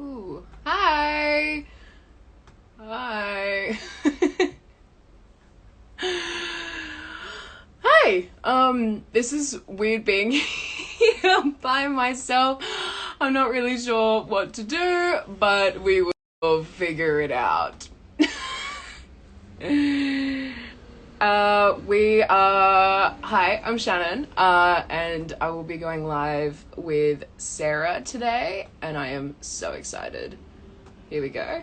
Ooh. Hi. Hi. Hi. This is weird being here by myself. I'm not really sure what to do, but we will figure it out. Hi, I'm Shannon, and I will be going live with Sarah today, and I am so excited. Here we go.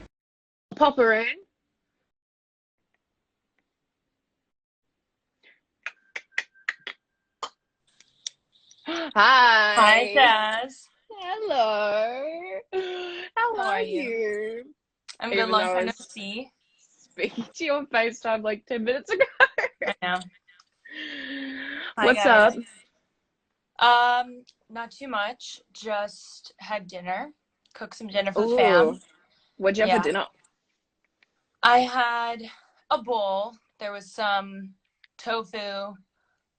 Pop her in. Hi, Hi. Jazz. Hello. How How are are you? you? I'm good. Even Long though I time no was see. speaking to you on FaceTime like 10 minutes ago. I know. Hi, What's guys. up? Not too much. Just had dinner. Cooked some dinner for the Ooh, fam. what'd you have for Yeah. dinner? I had a bowl. There was some tofu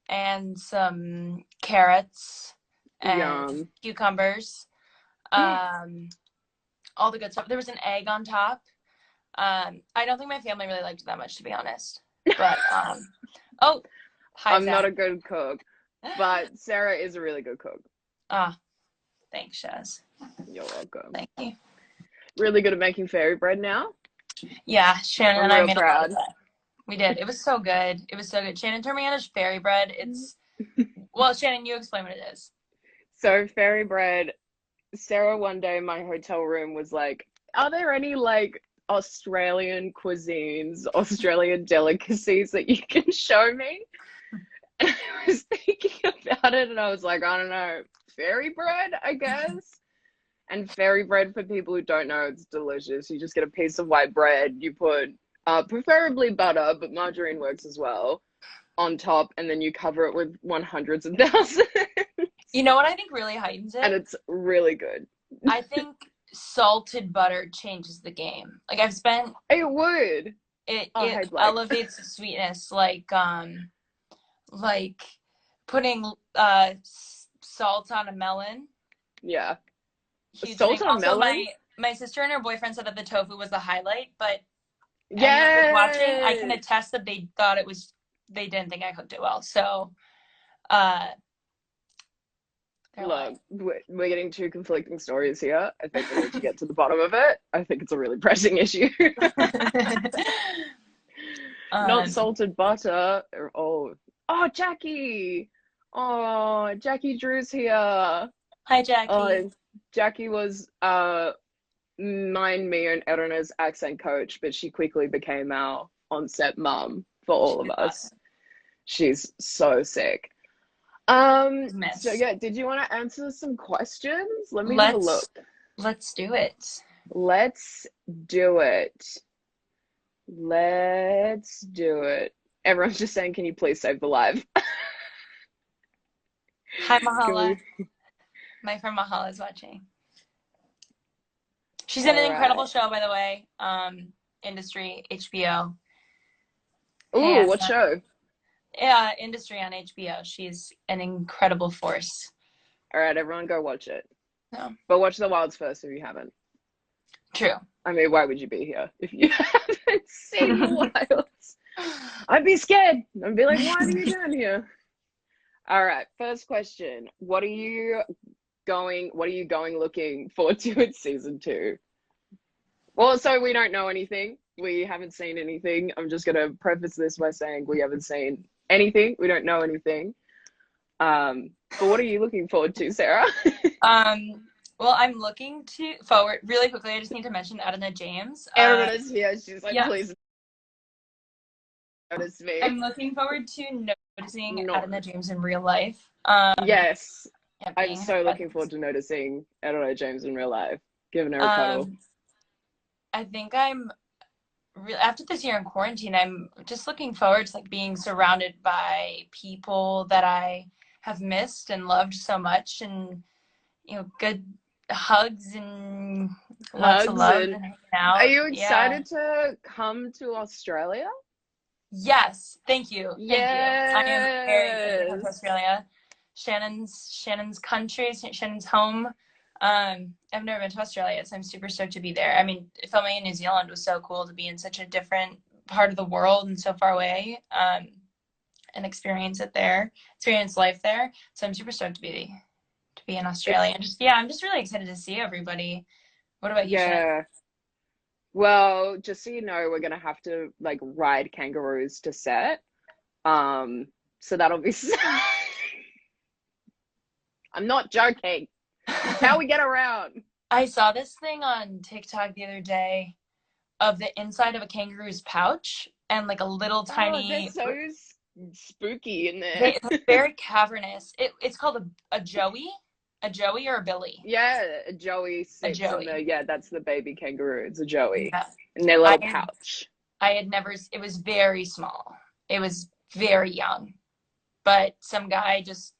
and some carrots and Yum. cucumbers. Um, all the good stuff. There was an egg on top. I don't think my family really liked it that much, to be honest. But oh, hi, I'm not Zach. a good cook, but Sarah is a really good cook. Ah, thanks, Shaz. You're welcome. Thank you. Really good at making fairy bread now. Yeah, Shannon I'm and I real made a lot of proud. that. We did. It was so good. It was so good. Shannon turned me on to fairy bread. Well, Shannon, you explain what it is. So fairy bread, Sarah one day in my hotel room was like, "Are there any like Australian cuisines, Australian delicacies that you can show me?" And I was thinking about it and I was like, I don't know, fairy bread, I guess. And fairy bread, for people who don't know, it's delicious. You just get a piece of white bread, you put preferably butter, but margarine works as well, on top, and then you cover it with 100s and thousands. You know what I think really heightens And it? it's really good. I think salted butter changes the game. Like I've spent It would. it Oh, it hey, Blake. elevates the sweetness like putting salt on a melon. Yeah. Huge thing. Salt on Also, melon? my sister and her boyfriend said that the tofu was the highlight, but anyone who's watching, I can Yes. attest that they didn't think I cooked it well. So, uh, they're Look, lying. we're getting two conflicting stories here. I think we need to get to the bottom of it. I think it's a really pressing issue. Not um, salted butter. Oh, Jackie. Oh, Jackie Drew's here. Hi, Jackie. Oh, Jackie was mine, me, and Eleanor's accent coach, but she quickly became our on-set mum for all of She's us. awesome. She's so sick. She's So missed. yeah, did you want to answer some questions? Let me have a look. Let's let's do it. Let's do it. Let's do it. Everyone's just saying, can you please save the live? Hi, Can Mahala. we? My friend Mahala is watching. She's in All an incredible right. show, by the way. Industry HBO. Ooh, And what show? yeah, Industry on HBO. She's an incredible force. All right, everyone go watch it. No, But watch The Wilds first if you haven't. true. I mean, why would you be here if you haven't seen The Wilds? I'd be scared. I'd be like, why are you down here? All right, first question. What are you going looking forward to in season two? Well, so we don't know anything. We haven't seen anything. I'm just gonna preface this by saying we haven't seen anything. We don't know anything. But what are you looking forward to, Sarah? Um, well, I'm looking to forward really quickly. I just need to mention Adana James. Everybody's here. She's like, Yeah, please notice me. I'm looking forward to noticing No. Adana James in real life. Yes, Yeah, I'm being her so looking forward presence. to noticing, I don't know, James in real life, giving her a cuddle. Um, I think I'm after this year in quarantine, I'm just looking forward to like being surrounded by people that I have missed and loved so much, and good hugs and lots of Hugs love and and hanging are out. you Yeah. excited to come to Australia? Yes. Thank you. Thank you. I am very excited to come to Yes. Australia. Shannon's country, Shannon's home. I've never been to Australia, so I'm super stoked to be there. I mean, filming in New Zealand was so cool to be in such a different part of the world and so far away, and experience it there, experience life there. So I'm super stoked to be in Australia. It's And just yeah, I'm just really excited to see everybody. What about you, Shannon? yeah. Well, just so you know, we're gonna have to like ride kangaroos to set. Um, so that'll be. I'm not joking. It's how we get around. I saw this thing on TikTok the other day of the inside of a kangaroo's pouch and like a little Oh, they're tiny so spooky in there. it's very cavernous. It's called a joey or a billy, Yeah, a Joey a sits in joey. the yeah, that's the baby kangaroo. It's a Joey Yeah, in their I little had pouch. I had never. It was very small. It was very young, but some guy just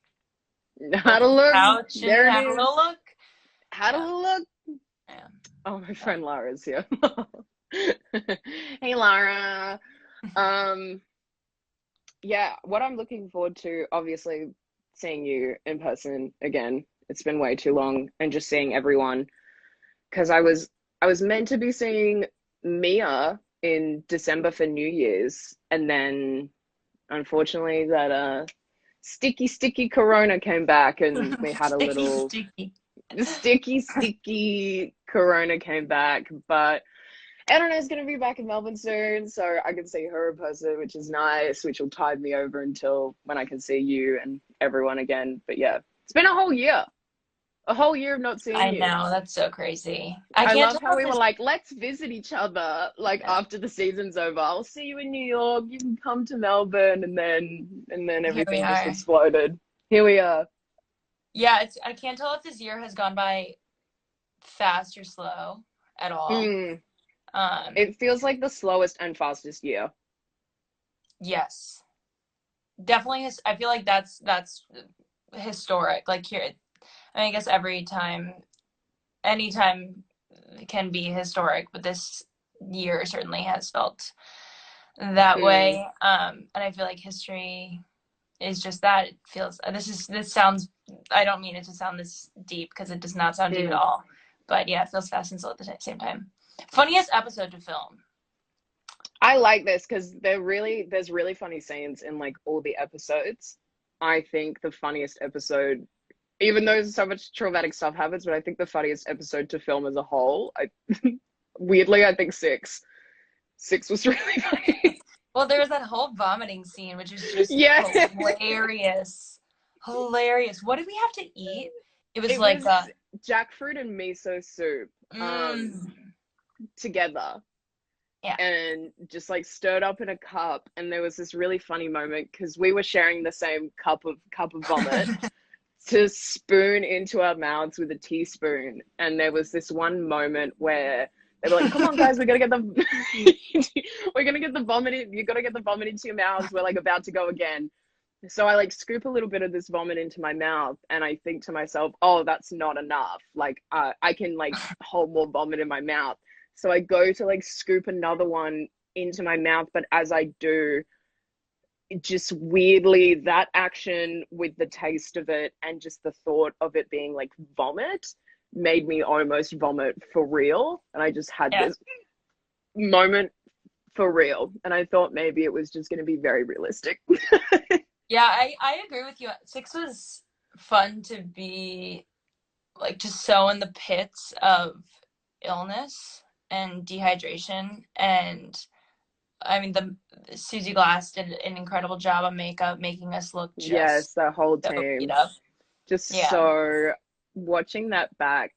Had a opened the look. pouch and There it had a little is. look. Had a Yeah, little look. yeah, Oh, my yeah. friend Lara's here. Hey, Lara. Um, yeah, what I'm looking forward to, obviously, seeing you in person again. It's been way too long, and just seeing everyone because I was meant to be seeing Mia in December for New Year's, and then unfortunately that sticky Corona came back, and we had a Sticky, little sticky. sticky Corona came back, but Anna's going to be back in Melbourne soon, so I can see her in person, which is nice, which will tide me over until when I can see you and everyone again. But yeah, it's been a whole year of not seeing I you. know, that's so crazy. I I can't love tell how if we were this. like, let's visit each other like Yeah, after the season's over. I'll see you in New York. You can come to Melbourne, and then here we everything just are. exploded. Here we are. Yeah, it's. I can't tell if this year has gone by fast or slow at all. Mm, Um, it feels like the slowest and fastest year. yes, definitely. I feel like that's historic. Like here, I mean, I guess every time, anytime can be historic, but this year certainly has felt that Mm, way. And I feel like history is just that. It feels this sounds. I don't mean it to sound this deep because it does not sound deep at mm. all. But yeah, it feels fast and slow at the same time. Funniest episode to film. I like this because there's really funny scenes in like all the episodes. I think the funniest episode, even though so much traumatic stuff happens, but I think the funniest episode to film as a whole, weirdly, I think six. Six was really funny. Well, there was that whole vomiting scene, which is just Yeah. hilarious. Hilarious. What did we have to eat? It was It like was jackfruit and miso soup mm, together yeah. and just like stirred up in a cup. And there was this really funny moment because we were sharing the same cup of vomit to spoon into our mouths with a teaspoon. And there was this one moment where they were like, "Come on, guys, we're gonna get the we're gonna get the vomit. You gotta get the vomit into your mouths. We're like about to go again." So I like scoop a little bit of this vomit into my mouth, and I think to myself, "Oh, that's not enough. Like, I can like hold more vomit in my mouth." So I go to like scoop another one into my mouth, but as I do, just weirdly that action with the taste of it and just the thought of it being like vomit made me almost vomit for real. And I just had Yeah. this moment for real. And I thought maybe it was just going to be very realistic. Yeah, I agree with you. Six was fun to be like just so in the pits of illness and dehydration. And I mean, the Susie Glass did an incredible job of makeup, making us look Yes, just the whole so beat team. up. Just Yeah. so watching that back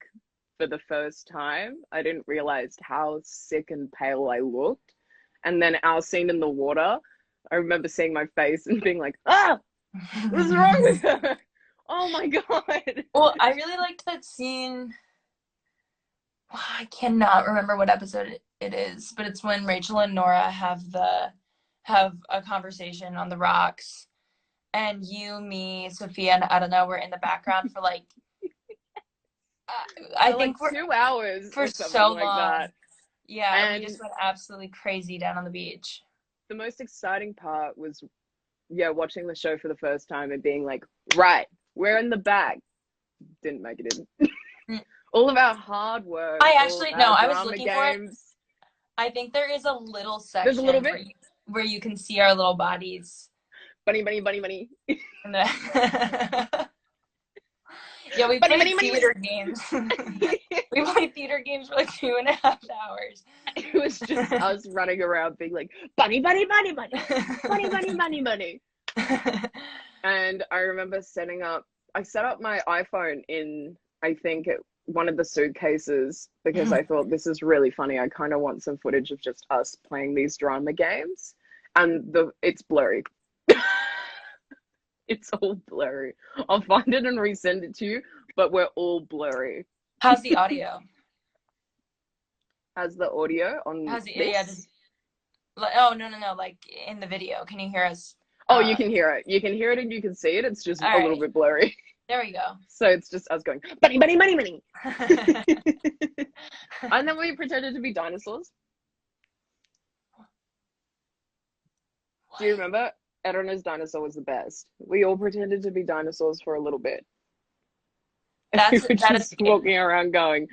for the first time, I didn't realize how sick and pale I looked. And then our scene in the water, I remember seeing my face and being like, ah, what's wrong with her? Oh my God. Well, I really liked that scene. I cannot remember what episode it is, but it's when Rachel and Nora have a conversation on the rocks, and you, me, Sophia, and I don't know, we're in the background for like I For like think we're 2 hours for or something so like long. that. Yeah, we And just went absolutely crazy down on the beach. the most exciting part was, yeah, watching the show for the first time and being like, right, we're in the back. Didn't make it in. Mm. All of our hard work, I all of actually, no, our I was drama looking for it. games. I think there is a little There's a little section bit where you can see our little bodies. bunny, bunny, bunny, bunny, And the yeah, we bunny, played bunny, bunny, theater games. We played theater games for like 2.5 hours. It was just us running around being like, bunny, bunny, bunny, bunny, bunny, bunny, bunny, bunny. And I remember I set up my iPhone in, I think, one of the suitcases because I thought this is really funny. I kind of want some footage of just us playing these drama games. And it's blurry. It's all blurry. I'll find it and resend it to you, but we're all blurry. How's the audio? How's the audio on How's the, this? yeah, just, oh, no, like in the video. Can you hear us? Oh, you can hear it. You can hear it and you can see it. It's just a little bit blurry. There we go. So it's just us going, bunny, bunny, bunny, bunny. And then we pretended to be dinosaurs. What? Do you remember? Edna's dinosaur was the best. We all pretended to be dinosaurs for a little bit. We were just walking around going,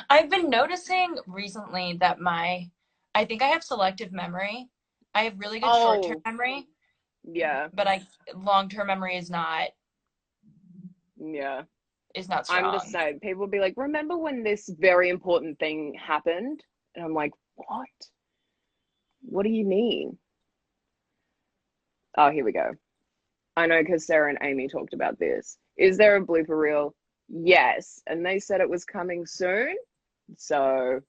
I've been noticing recently that I think I have selective memory. I have really good short-term memory. Yeah. But long-term memory is not. Yeah. Is not strong. I'm the same. People will be like, remember when this very important thing happened? And I'm like, what? What do you mean? Oh, here we go. I know because Sarah and Amy talked about this. Is there a blooper reel? Yes. And they said it was coming soon. So,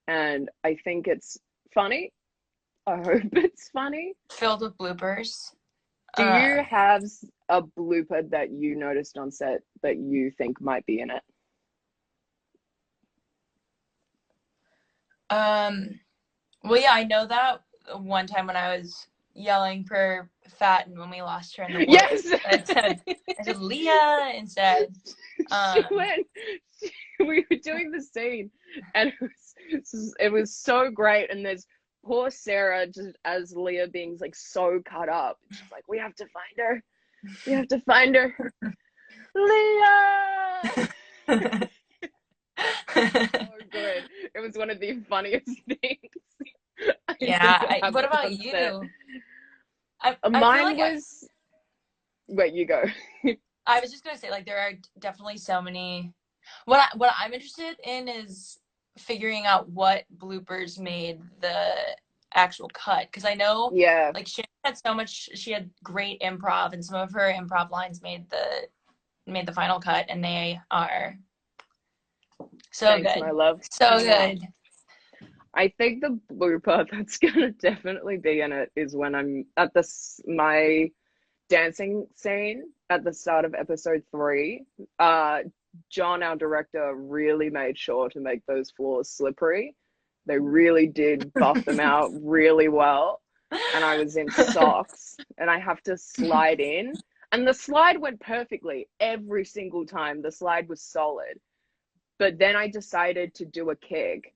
and I think it's funny. I hope it's funny. Filled with bloopers. Do you have a blooper that you noticed on set that you think might be in it? Well, yeah, I know that one time when I was yelling for Fat and when we lost her in the woods. Yes! I said Leah instead. We were doing the scene and it was so great, and there's poor Sarah just as Leah being like so cut up. She's like, we have to find her. We have to find her. Leah! So good. It was one of the funniest things. Yeah. What about you? Mine was. Wait, you go. I was just gonna say, like, there are definitely so many. What I'm interested in is figuring out what bloopers made the actual cut, because I know, like, Shannon had so much. She had great improv, and some of her improv lines made the final cut, and they are so Thanks, good. my love. So good. I think the blooper that's gonna definitely be in it is when I'm at my dancing scene at the start of episode 3. John, our director, really made sure to make those floors slippery. They really did buff them out really well. And I was in socks and I have to slide in. And the slide went perfectly every single time. The slide was solid. But then I decided to do a kick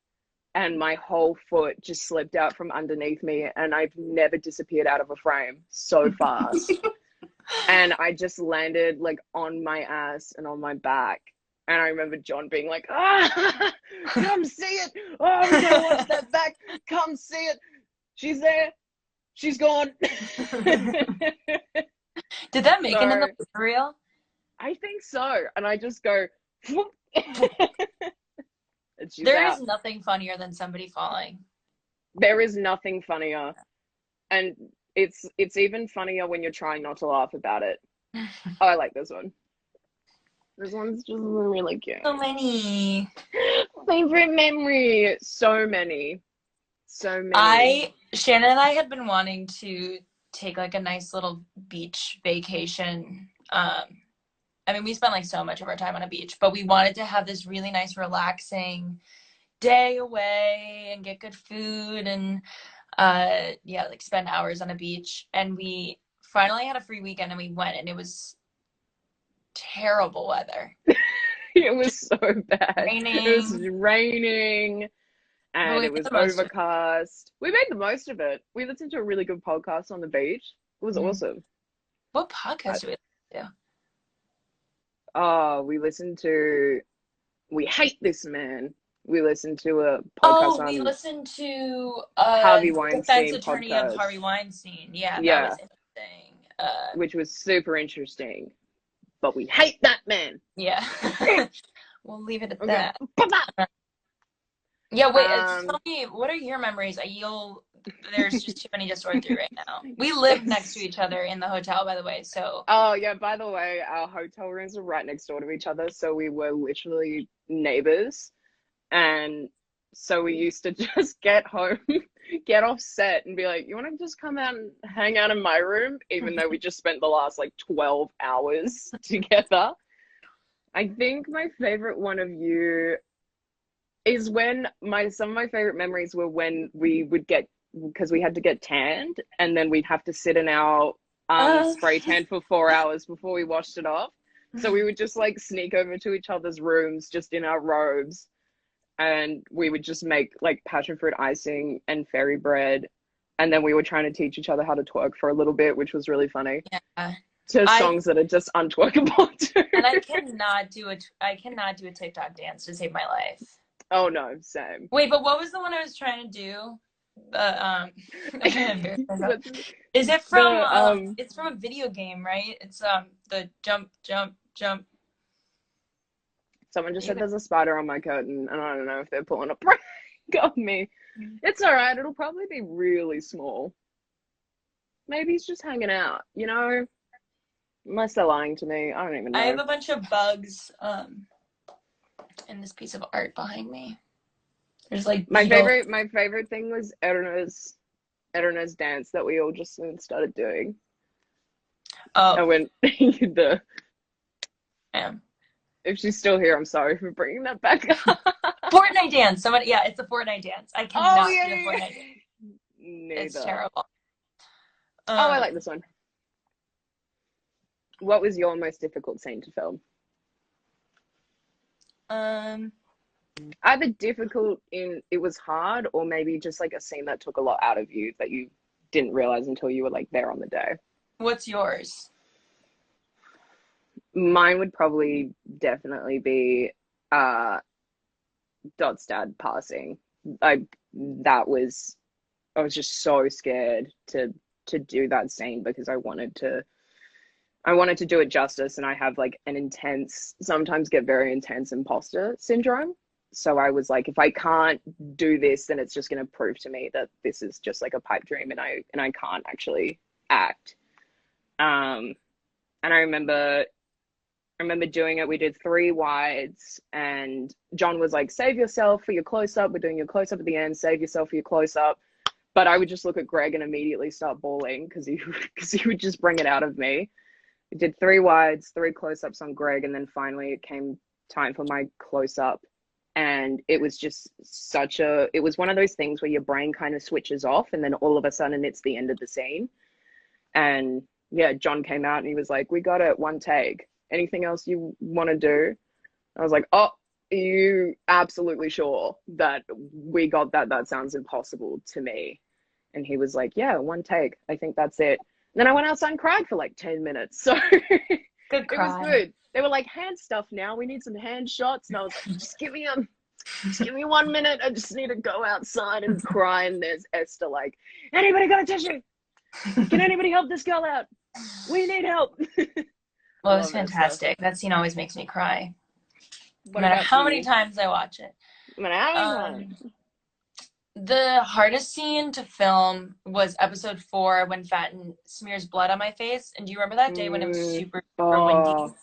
and my whole foot just slipped out from underneath me, and I've never disappeared out of a frame so fast. And I just landed like on my ass and on my back. And I remember John being like, come see it. Oh, we gotta watch that back. Come see it. She's there. She's gone. Did that make it in the reel? I think so. And I just go, there is nothing funnier than somebody falling. There is nothing funnier. And it's even funnier when you're trying not to laugh about it. Oh, I like this one. This one's just really cute. So many. Favorite memory. So many. Shannon and I had been wanting to take like a nice little beach vacation. I mean, we spent like so much of our time on a beach, but we wanted to have this really nice, relaxing day away and get good food and like spend hours on a beach. And we finally had a free weekend and we went, and it was terrible weather. It was so bad. Raining. It was raining and it was overcast. We made the most of it. We listened to a really good podcast on the beach. It was awesome. What podcast did we listen to? Oh, We Hate This Man. We listened to a podcast Oh, we on listened to Harvey the defense Weinstein attorney of podcast. Harvey Weinstein. Yeah, that was Yeah, interesting. which was super interesting. But we hate that man. Yeah. We'll leave it at Okay. that. Yeah, wait, just Um, tell me, what are your memories? There's just too many to sort through right now. We lived next to each other in the hotel, by the way, so. oh yeah, by the way, our hotel rooms were right next door to each other, so we were literally neighbors. And so we used to just get home, get off set and be like, you want to just come out and hang out in my room? Even though we just spent the last like 12 hours together. I think my favorite one of you is when some of my favorite memories were when we would get, because we had to get tanned and then we'd have to sit in our Uh, spray tan for 4 hours before we washed it off. So we would just like sneak over to each other's rooms just in our robes, and we would just make like passion fruit icing and fairy bread, and then we were trying to teach each other how to twerk for a little bit, which was really funny, yeah. to I songs that are just untwerkable too. and I cannot do a TikTok dance to save my life. Oh no, same. Wait, but what was the one I was trying to do? Is it from The it's from a video game, right? It's the jump jump jump. someone just You said there's a spider on my curtain, and I don't know if they're pulling a prank on me. It's all right. It'll probably be really small. Maybe he's just hanging out, you know? Unless they're lying to me. I don't even I have know. a bunch of bugs in this piece of art behind me. There's like beetles. My favorite thing was Edna's dance that we all just started doing. Oh, And when the yeah. if she's still here, I'm sorry for bringing that back up. Fortnite dance. Somebody, yeah, it's a Fortnite dance. I cannot Oh yeah, do a Fortnite dance. neither. It's terrible. Oh, I like this one. What was your most difficult scene to film? Um, Either difficult in it was hard, or maybe just like a scene that took a lot out of you that you didn't realize until you were like there on the day. what's yours? Mine would probably definitely be Dot's dad passing. I that was I was just so scared to do that scene because I wanted to do it justice, and I have like an intense, sometimes get very intense imposter syndrome. So I was like, if I can't do this, then it's just going to prove to me that this is just like a pipe dream, and I can't actually act. Um, and I remember doing it. We did 3 wides, and John was like, "Save yourself for your close up. We're doing your close up at the end. Save yourself for your close up." But I would just look at Greg and immediately start bawling because he would just bring it out of me. We did 3 wides, 3 close-ups on Greg, and then finally it came time for my close-up. And it was just it was one of those things where your brain kind of switches off, and then all of a sudden it's the end of the scene. And yeah, John came out and he was like, "We got it, one take. Anything else you want to do?" I was like, "Oh, are you absolutely sure that we got that? That sounds impossible to me." And he was like, "Yeah, one take. I think that's it." And then I went outside and cried for like 10 minutes. So Good it was cry. good. They were like, "Hand stuff now. We need some hand shots." And I was like, just give me 1 minute. I just need to go outside and cry. And there's Esther like, "Anybody got a tissue? Can anybody help this girl out? We need help." Well, it's fantastic. That scene always makes me cry. What No matter about how you? many times I watch it. The hardest scene to film was episode 4 when Fatten smears blood on my face. And do you remember that day when it was super, super windy?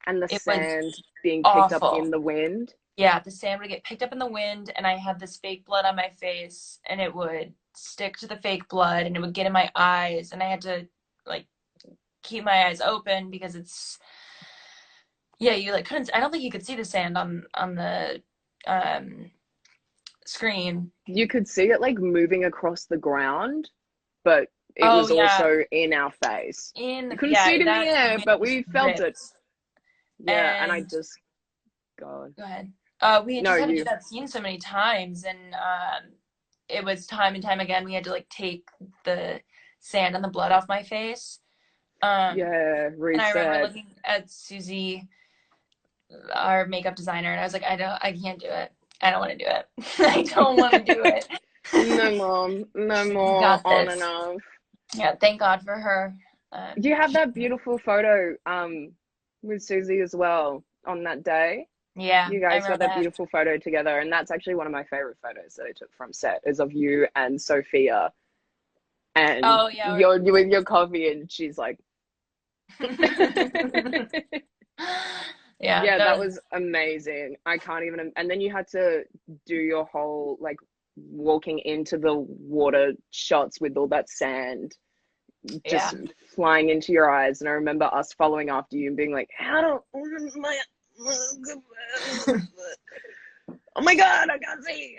And the It sand was being picked up awful. in the wind. Yeah, the sand would get picked up in the wind, and I had this fake blood on my face, and it would stick to the fake blood, and it would get in my eyes, and I had to like keep my eyes open because you like couldn't. I don't think you could see the sand on the screen. You could see it like moving across the ground, but it was also in our face. You couldn't see it in the air, but we felt it. Yeah, and I just go ahead. We just had to do that scene so many times, and it was time and time again. We had to like take the sand and the blood off my face. Yeah, reset. And I remember looking at Susie our makeup designer, and I was like, I can't do it. I don't want to do it. I don't want to do it. No, mom, no You more got on and this. off. Yeah, thank God for her. Do you have She, that beautiful photo with Susie as well on that day? yeah, You I guys got remember that that. beautiful photo together, and that's actually one of my favorite photos that I took from set is of you and Sophia, and Oh yeah. you with your coffee, and she's like, Yeah, yeah, that that was was amazing. I can't even, and then you had to do your whole like walking into the water shots with all that sand yeah. just flying into your eyes. And I remember us following after you and being like, how do my, oh my God, I can't see.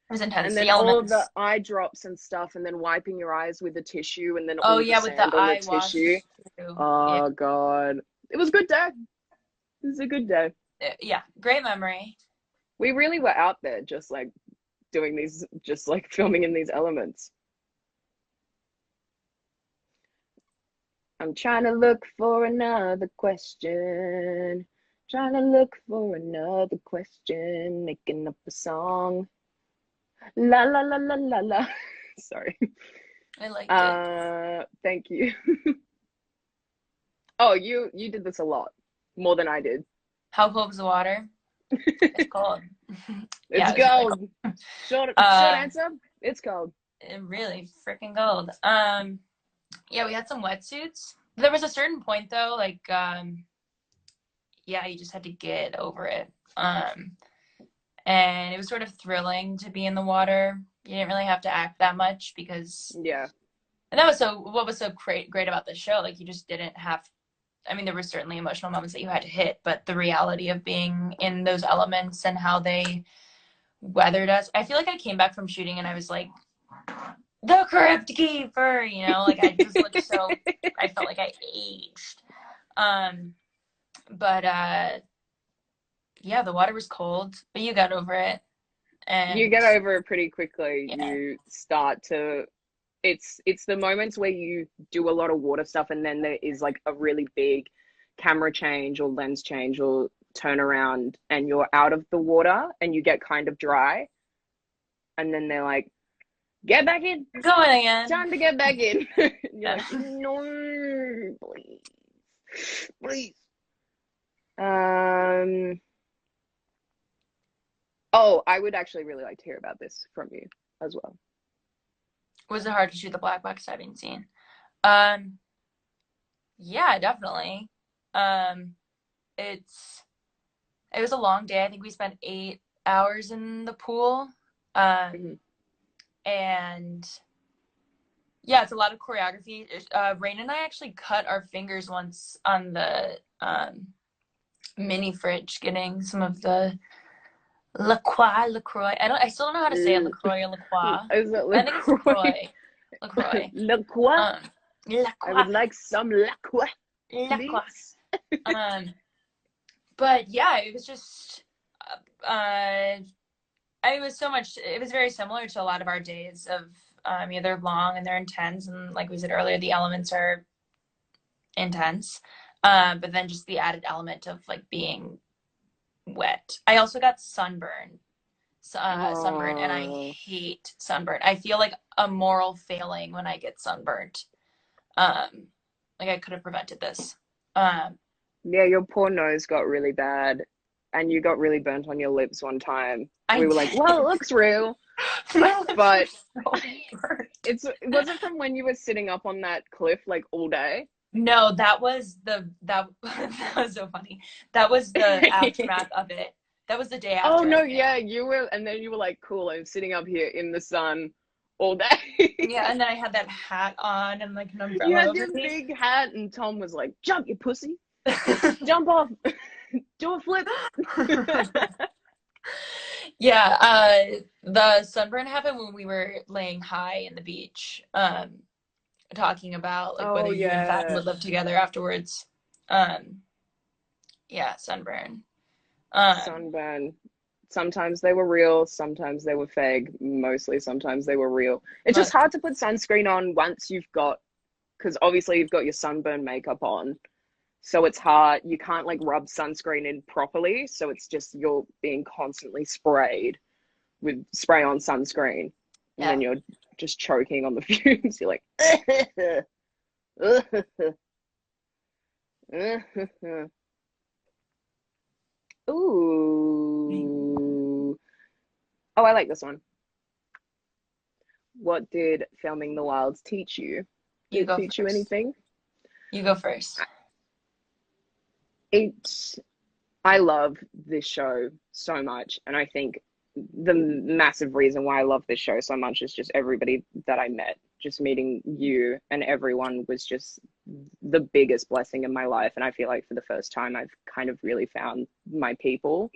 It was intense. And The then all of the elements. eye drops and stuff, and then wiping your eyes with the tissue, and then Oh all the yeah, with the sand on the eye tissue. wash through. Yeah, Oh God. It was a good day. It was a good day. yeah. Great memory. We really were out there just like doing these, just like filming in these elements. I'm trying to look for another question. Trying to look for another question. Making up a song. La la la la la la. Sorry. I liked it. Thank you. Oh, you did this a lot. More than I did. How cold was the water? It's cold. It's Yeah, it was really cold. cold. Short Uh, answer, it's cold. really freaking cold. Yeah, we had some wetsuits. There was a certain point though, like, yeah, you just had to get over it. And it was sort of thrilling to be in the water. You didn't really have to act that much because, Yeah. and that was so, what was so great about the show. Like, you just didn't have, I mean, there were certainly emotional moments that you had to hit, but the reality of being in those elements and how they weathered us. I feel like I came back from shooting and I was like, the crypt keeper, like I just looked so, I felt like I aged. Um, but yeah, the water was cold, but you got over it. You And get over it pretty quickly. yeah, You start to it's the moments where you do a lot of water stuff and then there is like a really big camera change or lens change or turnaround and you're out of the water and you get kind of dry and then they're like, get back in. going again. Time to get back in. And you're Yeah. like, no, please. Please. Um oh, I would actually really like to hear about this from you as well. Was it hard to shoot the black box diving scene? Um, yeah, definitely. Um, it's it was a long day. I think we spent 8 hours in the pool. Mm-hmm. And yeah, it's a lot of choreography. Rain and I actually cut our fingers once on the mini fridge, getting some of the LaCroix. I still don't know how to say it, LaCroix or LaCroix. Is it I think it's LaCroix? LaCroix. LaCroix. LaCroix? Um, I LaCroix. would like some LaCroix, LaCroix. please. Um, but yeah, it was just, it was so much, it was very similar to a lot of our days of, they're long and they're intense. And like we said earlier, the elements are intense. But then just the added element of like being wet. I also got sunburn, and I Oh, hate sunburn. I feel like a moral failing when I get sunburnt. Um, like I could have prevented this. Um, yeah, your poor nose got really bad, and you got really burnt on your lips one time. I We were like, well, it did. looks real, My lips were but so burnt. it was it from when you were sitting up on that cliff like all day? No, that that was so funny. That was the aftermath of it. That was the day Oh after, I no, think. yeah, you were, and then you were like, cool, I'm sitting up here in the sun all day. Yeah, and then I had that hat on and like an You umbrella had over your me. big hat, and Tom was like, jump, you pussy, jump off, do a flip. Yeah, the sunburn happened when we were laying high in the beach, talking about like whether Oh you and Fat yeah, would live together afterwards. Um, yeah, sunburn. Um, sunburn. Sometimes they were real, sometimes they were fake, mostly sometimes they were real. It's just but hard to put sunscreen on once you've got, because obviously you've got your sunburn makeup on. So it's hard. You can't like rub sunscreen in properly. So it's just you're being constantly sprayed with spray on sunscreen. And Yeah. then you're just choking on the fumes. You're like, ooh. Oh, I like this one. What did filming the wilds teach you? You Did it go teach you first. anything? You go first. It, I love this show so much, and I think the massive reason why I love this show so much is just everybody that I met. Just meeting you and everyone was just the biggest blessing in my life, and I feel like for the first time I've kind of really found my people.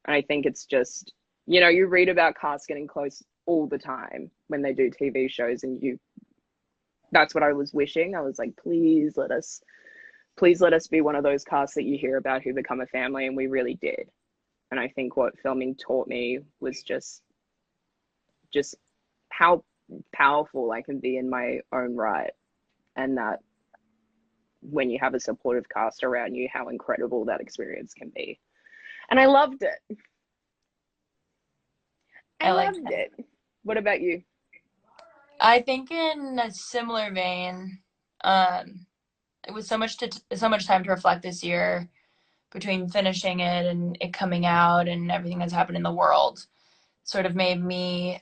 And I think it's just, you read about casts getting close all the time when they do TV shows, and that's what I was wishing. I was like, please let us be one of those casts that you hear about who become a family, and we really did. And I think what filming taught me was just how powerful I can be in my own right, and that when you have a supportive cast around you, how incredible that experience can be. And I loved it. I I like loved that. it. What about you? I think in a similar vein, it was so much time to reflect this year between finishing it and it coming out and everything that's happened in the world. Sort of made me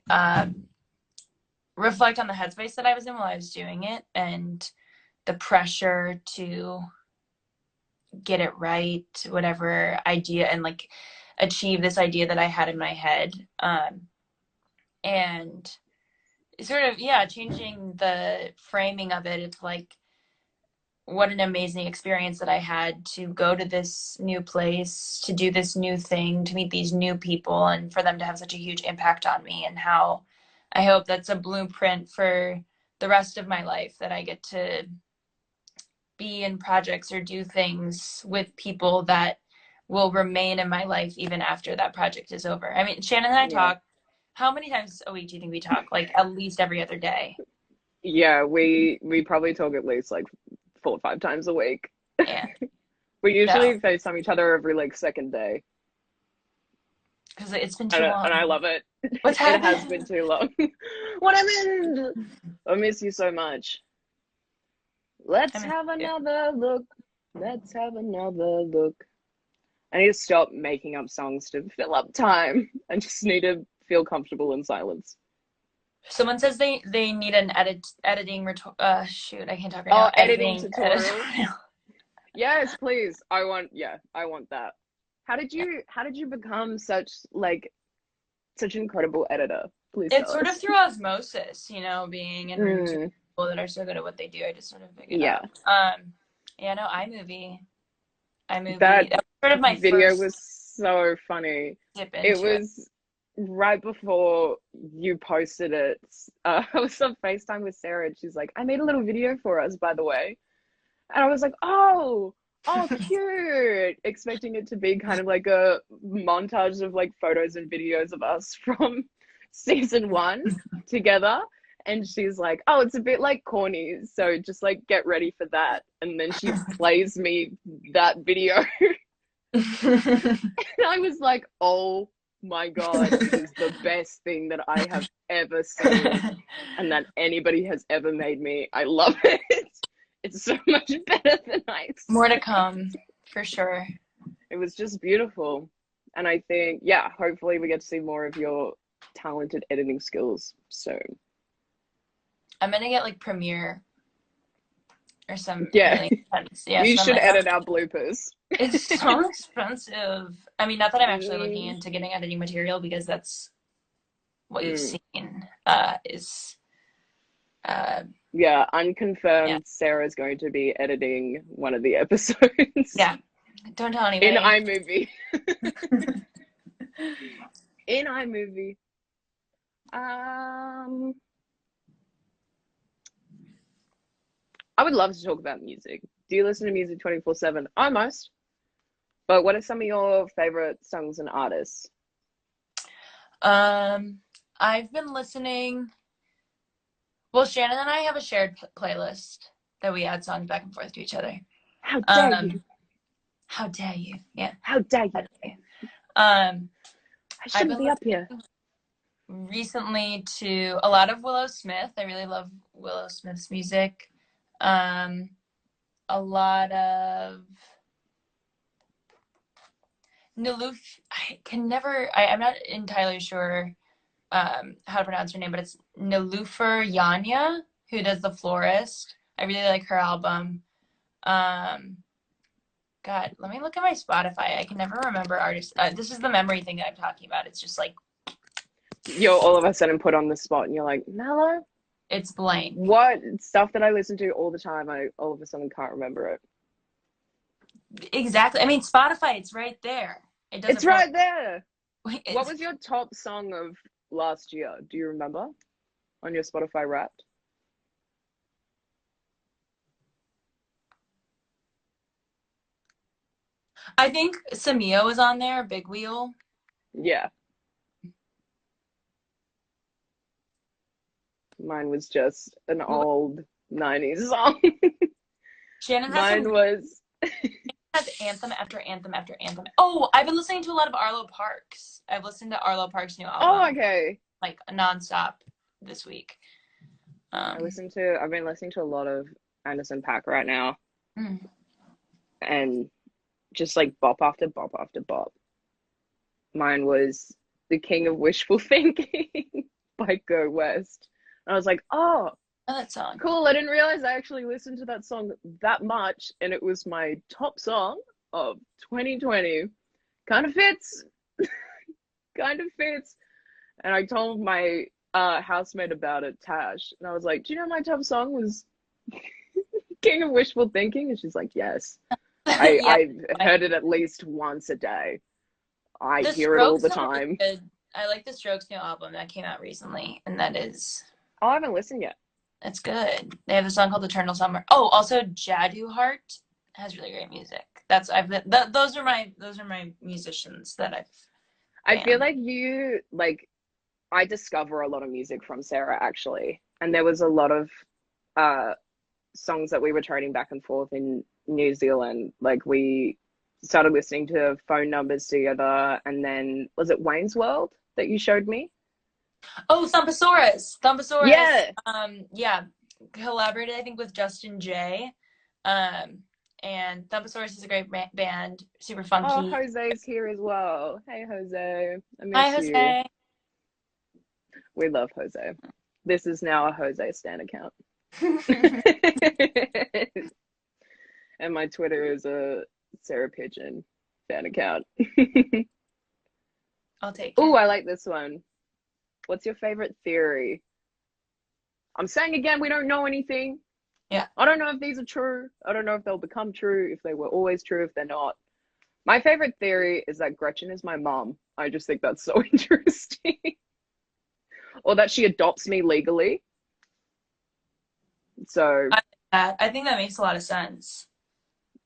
reflect on the headspace that I was in while I was doing it and the pressure to get it right, whatever idea, and like achieve this idea that I had in my head. And sort of, yeah, changing the framing of it. It's like, what an amazing experience that I had to go to this new place, to do this new thing, to meet these new people, and for them to have such a huge impact on me, and how I hope that's a blueprint for the rest of my life, that I get to be in projects or do things with people that will remain in my life even after that project is over. I mean, Shannon and I Yeah. talk. How many times a week do you think we talk? Like at least every other day. Yeah, we probably talk at least like 4 or 5 times a week. Yeah. We No, usually FaceTime each other every like second day. because it's been too And I long. love it. What's It has been happened? too long. What happened? I miss you so much. I Let's miss have you. another look. Let's have another look. I need to stop making up songs to fill up time. I just need to feel comfortable in silence. Someone says they need an editing shoot, I can't talk right Oh, now. editing Editing tutorial. editorial. Yes, please. I want that. How did you become such an incredible editor? Please It's tell sort of us. through osmosis, being in rooms with Mm, people that are so good at what they do. I just sort of pick it yeah. up. Yeah, no, That iMovie. That was sort of my video first was so funny. dip It into it. was right before you posted it. I was on FaceTime with Sarah and she's like, I made a little video for us, by the way. And I was like, oh, cute. Expecting it to be kind of like a montage of like photos and videos of us from season one together. And she's like, oh, it's a bit like corny. So just like get ready for that. And then she plays me that video. And I was like, oh my God, it is the best thing that I have ever seen and that anybody has ever made me. I love it. It's so much better than I More to expected. come, for sure. It was just beautiful. And I think, yeah, hopefully we get to see more of your talented editing skills soon. I'm gonna get like Premiere or some Yeah, really intense. Yeah, you so that should might help. edit our bloopers. It's so expensive. I mean, not that I'm actually looking Mm, into getting editing material because that's what you've mm. seen. Is uh, Yeah, yeah, unconfirmed. Sarah's going to be editing one of the episodes yeah. Don't tell in anybody. iMovie. In iMovie. Um, I would love to talk about music. Do you listen to music 24/7? Almost. But what are some of your favorite songs and artists? Um, I've been listening. Well, Shannon and I have a shared playlist that we add songs back and forth to each other. How dare you? Um, how dare you? Yeah. How dare How you? dare you? Um, I I've shouldn't been be up here. listening recently to a lot of Willow Smith. I really love Willow Smith's music. Um, a lot of Niluf. I can never. I'm not entirely sure how to pronounce her name, but it's Nilufer Yanya who does The Florist. I really like her album. Um, God, let me look at my Spotify. I can never remember artists. This is the memory thing that I'm talking about. It's just like You're all of a sudden put on the spot and you're like, Mellow? it's blank. What stuff that I listen to all the time, I all of a sudden can't remember it. Exactly. I mean, Spotify, it's right there. It doesn't It's matter. right there. What It's, was your top song of last year? Do you remember on your Spotify Wrapped? I think Samio was on there, Big Wheel. Yeah, mine was just an old 90s song. Shannon has Mine some was, has anthem after anthem after anthem. Oh, I've been listening to a lot of Arlo Parks. I've listened to Arlo Parks' new oh, album okay. like nonstop this week. Um, I've been listening to a lot of Anderson .Paak right now, mm. and just like bop after bop after bop. Mine was The King of Wishful Thinking by Go West. And I was like, oh, Oh, that song. cool. I didn't realize I actually listened to that song that much, and it was my top song of 2020. Kind of fits, kind of fits. And I told my housemate about it, Tash, and I was like, do you know my top song was King of Wishful Thinking? And she's like, yes. Yeah, I've heard it at least once a day. I the hear it all Strokes the have a really time. good. I like the Strokes' new album that came out recently, and that is Oh, I haven't listened yet. it's good. They have a song called Eternal Summer. Oh, also Jadu Heart has really great music. That's I've been, those are my musicians that I've I feel banned. like I discover a lot of music from Sarah actually. And there was a lot of uh songs that we were trading back and forth in New Zealand. Like we started listening to Phone Numbers together, and then was it Wayne's World that you showed me? Oh, Thumpasaurus. Thumpasaurus. Yeah. Yeah, collaborated I think with Justin J. Um, and Thumpasaurus is a great band, super Oh, funky. Jose's here as well. Hey Jose, I Hi, miss you. Jose. We love Jose. This is now a Jose Stan account. And my Twitter is a Sarah Pigeon fan account. I'll take Oh, it. I like this one. What's your favorite theory? I'm saying again, we don't know anything. Yeah. I don't know if these are true. I don't know if they'll become true, if they were always true, if they're not. My favorite theory is that Gretchen is my mom. I just think that's so interesting. Or that she adopts me legally. So, I think that makes a lot of sense.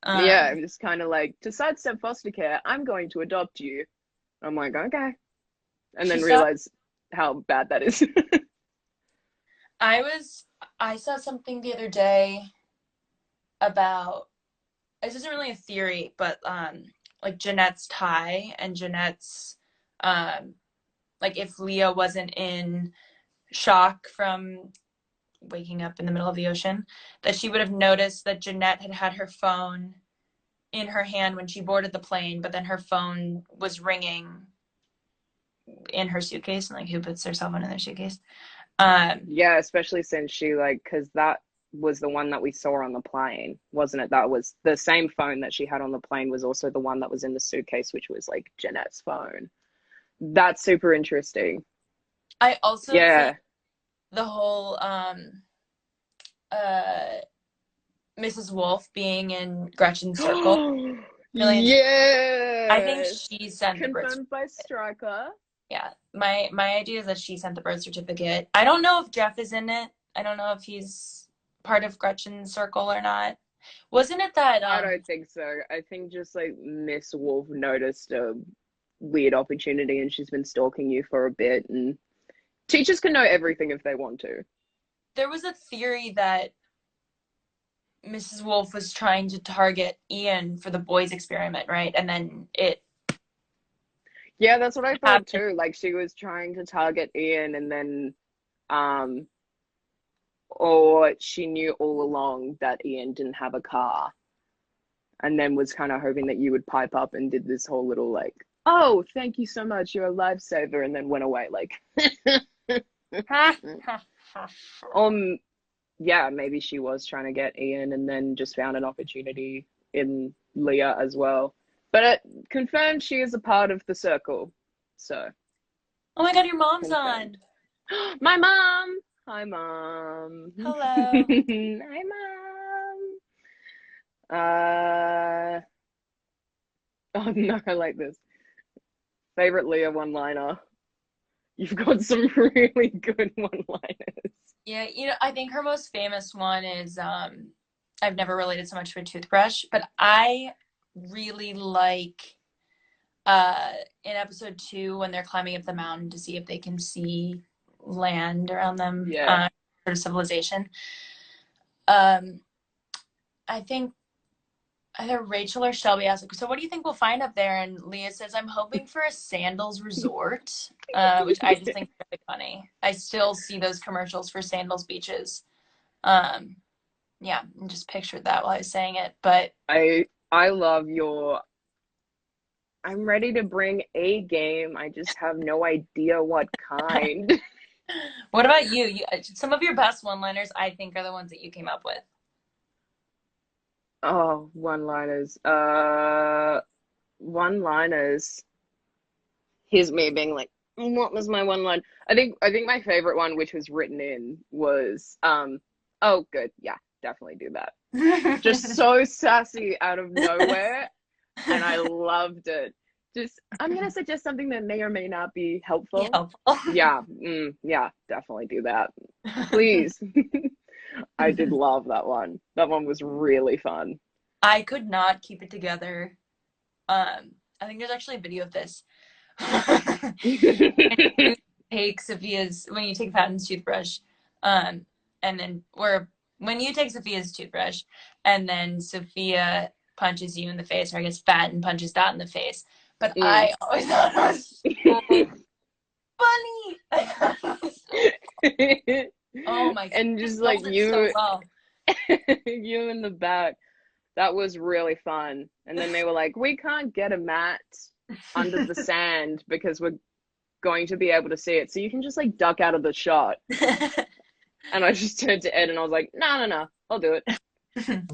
yeah, Um, I'm just kind of like, to sidestep foster care, I'm going to adopt you. I'm like, okay. And she then saw realize how bad that is. I was I saw something the other day about this isn't really a theory, but like Jeanette's tie and Jeanette's um like if Leah wasn't in shock from waking up in the middle of the ocean, that she would have noticed that Jeanette had had her phone in her hand when she boarded the plane, but then her phone was ringing in her suitcase, and like who puts their cell phone in their suitcase? Yeah, especially since she like, because that was the one that we saw on the plane, wasn't it? That was the same phone that she had on the plane was also the one that was in the suitcase, which was like Jeanette's phone. That's super interesting. I also think Yeah. the whole uh Mrs. Wolf being in Gretchen's circle really interesting. I think Yes. she sent the birth Confirmed by certificate. Striker. Yeah, my idea is that she sent the birth certificate. I don't know if Jeff is in it. I don't know if he's part of Gretchen's circle or not. Wasn't it that I don't think so. I think just like Miss Wolf noticed a weird opportunity and she's been stalking you for a bit. And teachers can know everything if they want to. there was a theory that Mrs. Wolf was trying to target Ian for the boys' experiment, right? And then it Yeah, that's what I thought happened. too. Like she was trying to target Ian and then um or she knew all along that Ian didn't have a car and then was kind of hoping that you would pipe up and did this whole little like, oh, thank you so much, you're a lifesaver, and then went away like um yeah, maybe she was trying to get Ian and then just found an opportunity in Leah as well. But it confirmed she is a part of the circle. So Oh my God, your mom's confirmed. on. My mom. Hi, mom. Hello. Hi, mom. Oh no, I like this. Favorite Leah one-liner. You've got some really good one-liners. Yeah, I think her most famous one is I've never related so much to a toothbrush, but I really like uh in episode 2 when they're climbing up the mountain to see if they can see land around them, Yeah. sort of civilization. Um, I think either Rachel or Shelby asks, like, so what do you think we'll find up there? And Leah says, I'm hoping for a sandals resort, which I just think is really funny. I still see those commercials for sandals beaches. Um, yeah, and just pictured that while I was saying it. But I love your I'm ready to bring a game. I just have no idea what kind. what about you? Some of your best one-liners, I think, are the ones that you came up with. Oh, one-liners. One-liners. Here's me being like, what was my one line? I think my favorite one, which was written in, was oh good, yeah, definitely do that. Just so sassy out of nowhere, and I loved it. Just I'm gonna suggest something that may or may not be Be helpful. helpful. Yeah, yeah, definitely do that. Please. I did love that one. That one was really fun. I could not keep it together. I think there's actually a video of this. When you take when you take Patton's toothbrush, and then or when you take Sophia's toothbrush, and then Sophia punches you in the face, or I guess Patton punches Dot in the face. But Mm. I always thought it was so funny. Oh my God, And you just sold like it so well. you in the back. That was really fun. And then they were like, we can't get a mat under the sand because we're going to be able to see it. So you can just like duck out of the shot. And I just turned to Ed and I was like, no, no, no, I'll do it.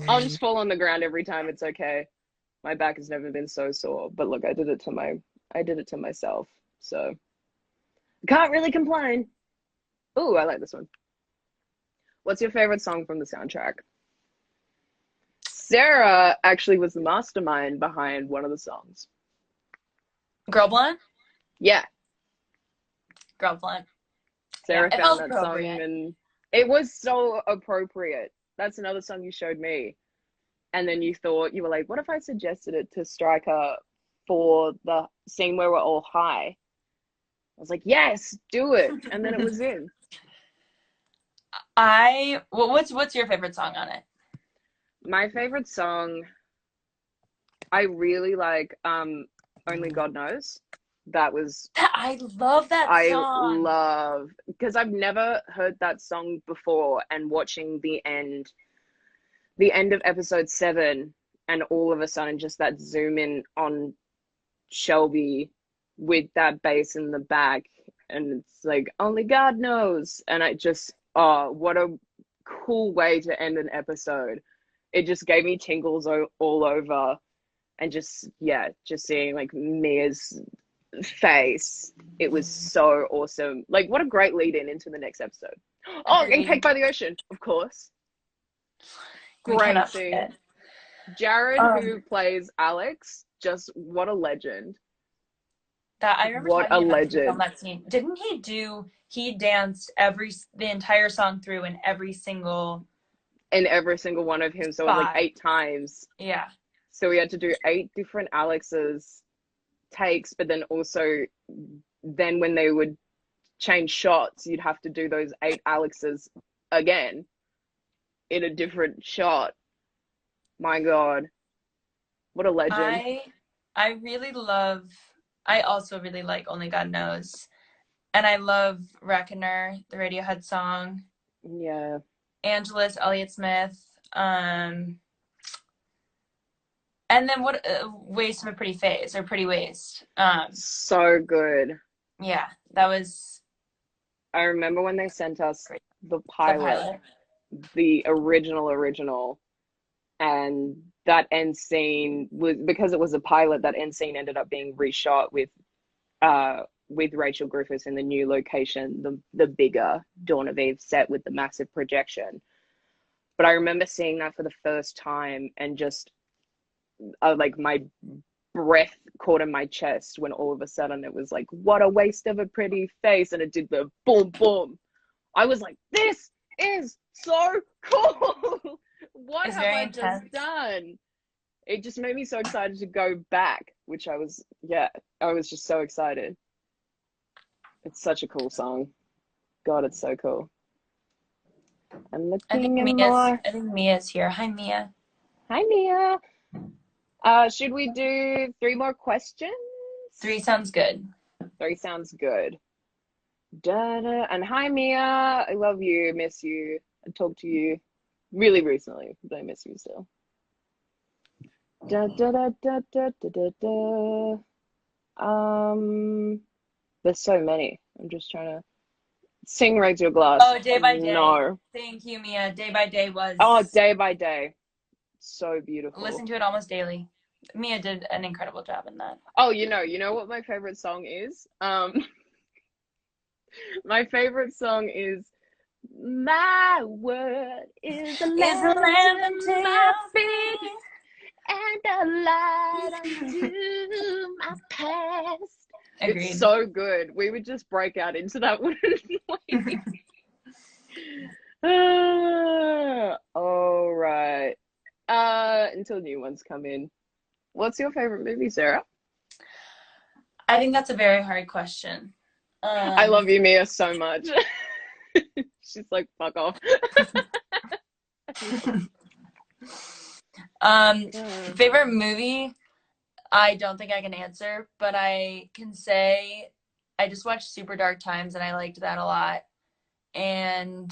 I'll just fall on the ground every time. It's okay. My back has never been so sore. But look, I did it to myself. So can't really complain. Ooh, I like this one. What's your favorite song from the soundtrack? Sarah actually was the mastermind behind one of the songs. Girl Blunt? Yeah, Girl Blunt. Yeah, Sarah it found felt that song appropriate. and it was so appropriate. That's another song you showed me. And then you were like, what if I suggested it to Stryker for the scene where we're all high? I was like, yes, do it. And then it was in. What's your favorite song on it? My favorite song, I really like Only God Knows. That was I love that I song. love because I've never heard that song before and watching the end of episode 7 and all of a sudden just that zoom in on Shelby with that bass in the back and it's like only God knows and I just oh what a cool way to end an episode. It just gave me tingles all over and just yeah, just seeing like Mia's face. It was so awesome. Like what a great lead in into the next episode. Oh, getting Agreed. Cake by the Ocean, of course. We Great cannot scene. forget. Jared, Um, who plays Alex, just what a legend. that I remember What talking a to him after we filmed legend. that scene. Didn't he danced the entire song through in every single In every single one of him. So it was like spot? 8 times. Yeah. So we had to do 8 different Alex's takes, but then also then when they would change shots, you'd have to do those 8 Alexes again in a different shot. My God, what a legend. I I really love I also really like Only God Knows. And I love Reckoner, the Radiohead song. Yeah, Angelus, Elliott Smith. And then what Waste of a Pretty Face or Pretty Waste. so good. Yeah, that was I remember when they sent us great. the The pilot, pilot. the original, and that end scene was because it was a pilot. That end scene ended up being reshot with Rachel Griffiths in the new location, the bigger Dawn of Eve set with the massive projection. But I remember seeing that for the first time and just like my breath caught in my chest when all of a sudden it was like, what a waste of a pretty face, and it did the boom boom. I was like, this is so cool. What It's have very I just intense. done? It just made me so excited to go back, which I was, yeah, I was just so excited. It's such a cool song. God, it's so cool. I'm looking at more. I think Mia's here. Hi, Mia. Hi, Mia. Should we do three more questions? 3 sounds good. Three sounds good. Da, da. And hi, Mia. I love you, miss you. I talked to you really recently, but I miss you still. Da, da, da, da, da, da, da, da. There's so many. I'm just trying to sing Raise Your Glass. Oh, Day by Day. No. Thank you, Mia. Day by Day Oh, was Day by Day. So beautiful. listen to it almost daily. Mia did an incredible job in that. Oh, you know what my favorite song is? My favorite song is My Word is a Is a lamp lamp unto unto my your feet feet. and a light unto my past. It's Agreed. so good. We would just break out into that, wouldn't we? All right. Until new ones come in. What's your favorite movie, Sarah? I think that's a very hard question. I love you, Mia, so much. She's like, fuck off. Favorite movie? I don't think I can answer, but I can say I just watched Super Dark Times and I liked that a lot. And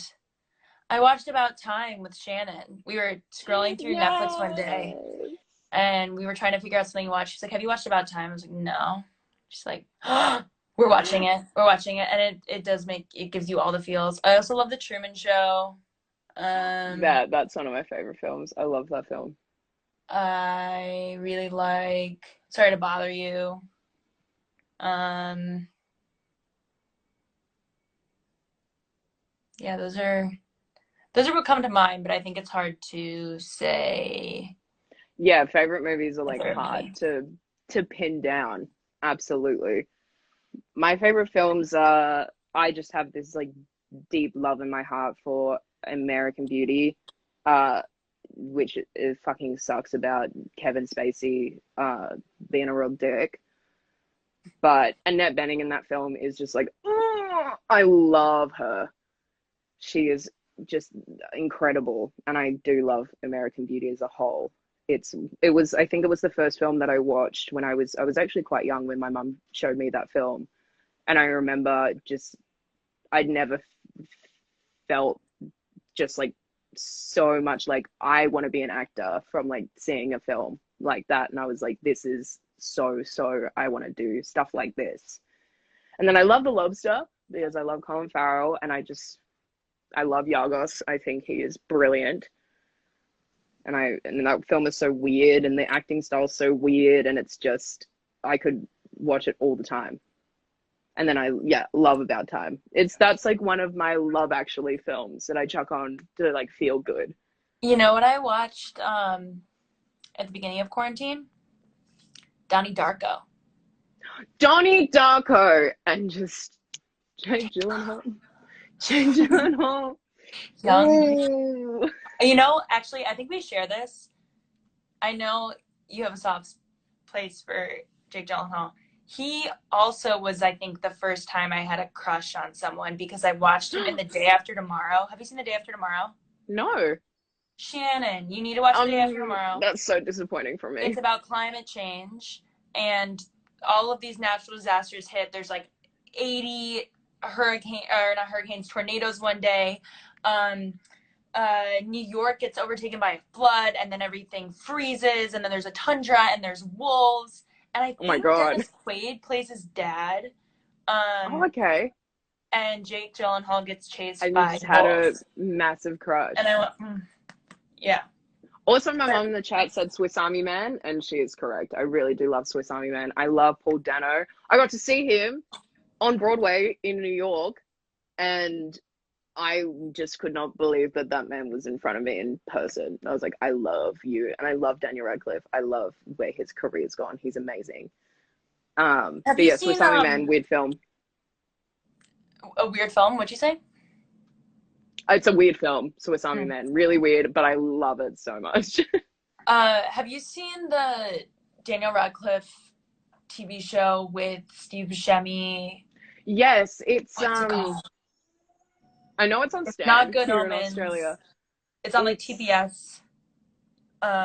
I watched About Time with Shannon. We were scrolling through Netflix one day Yes. and we were trying to figure out something to watch. She's like, "Have you watched About Time?" I was like, "No." She's like, "We're watching it. We're watching it." And it does make it gives you all the feels. I also love The Truman Show. That's one of my favorite films. I love that film. I really like Sorry to Bother You. Um, yeah, those are what come to mind, but I think it's hard to say Yeah, favorite movies are a like favorite hard movie. to pin down. Absolutely. My favorite films are I just have this like deep love in my heart for American Beauty, uh, which it fucking sucks about Kevin Spacey being a real dick. But Annette Bening in that film is just like, oh, I love her. She is just incredible, and I do love American Beauty as a whole. It was I think it was the first film that I watched when I was actually quite young when my mum showed me that film, and I remember just I'd never felt just like so much like I want to be an actor from like seeing a film like that, and I was like, this is so I want to do stuff like this. And then I love The Lobster because I love Colin Farrell, and I love Yargos. I think he is brilliant. And that film is so weird and the acting style is so weird, and it's just I could watch it all the time. And then I yeah, love About Time. That's like one of my Love Actually films that I chuck on to like feel good. You know what I watched at the beginning of quarantine? Donnie Darko. Donnie Darko and just Jake Gyllenhaal. Jake Gyllenhaal. Young. Ooh. You know, actually, I think we share this. I know you have a soft place for Jake Gyllenhaal. He also was, I think, the first time I had a crush on someone because I watched him in The Day After Tomorrow. Have you seen The Day After Tomorrow? No. Shannon, you need to watch The Day After Tomorrow. That's so disappointing for It's me. about climate change and all of these natural disasters hit. There's like 80 not hurricanes, tornadoes one day. Um, New York gets overtaken by a flood, and then everything freezes, and then there's a tundra, and there's wolves. And I Oh my think God. Dennis Quaid plays his dad. Oh, Um, okay. and Jake Gyllenhaal gets chased I by just had a wolves. massive And crush. I went, yeah. Also, my But mom in the chat said Swiss Army Man, and she is correct. I really do love Swiss Army Man. I love Paul Dano. I got to see him on Broadway in New York, and I just could not believe that that man was in front of me in person. I was like, I love you, and I love Daniel Radcliffe. I love where his career's gone. He's amazing. have But you yeah, Swiss seen Army Man, weird film. a weird film? What'd you say? It's a weird film, Swiss Army Hmm. Man. Really weird, but I love it so much. Have you seen the Daniel Radcliffe TV show with Steve Buscemi? Yes, it's What's it called? I know it's on It's not Stan Good here in Omens. Australia. It's on like It's TBS.